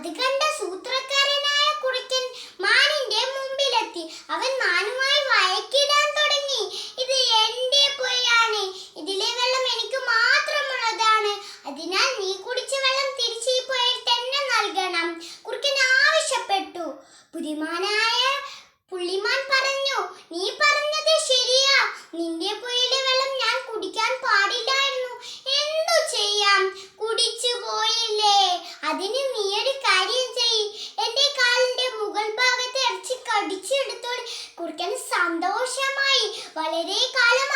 അത് കണ്ട സൂത്രക്കാരനായ കുറുക്കൻ മാനിന്റെ മുമ്പിലെത്തി. അവൻ മാനുമായി വഴക്കിടാൻ തുടങ്ങി. ഇത് എന്റെ പുഴയാണ്, ഇതിലെ വെള്ളം എനിക്ക് മാത്രമുള്ളതാണ്, അതിനാൽ നീ കുടിച്ച വെള്ളം തിരിച്ച് ഈ പുഴയിൽ തന്നെ നൽകണം, കുറുക്കൻ ആവശ്യപ്പെട്ടു. ബുദ്ധിമാനായ പുള്ളിമാൻ പറഞ്ഞു, നീ പറഞ്ഞത് ശരിയാ, നിന്റെ പുഴയിലെ വെള്ളം ഞാൻ കുടിക്കാൻ പാടില്ലായിരുന്നു. എന്തു ചെയ്യാം, കുടിച്ചു പോയില്ലേ. അതിന് നീ ഒരു കാര്യം ചെയ്യ്, എന്റെ കാലിന്റെ മുകൾ ഭാഗത്ത് ഇറച്ചി കടിച്ചെടുത്തോളി. കുറുക്കൻ സന്തോഷമായി. വളരെ കാലം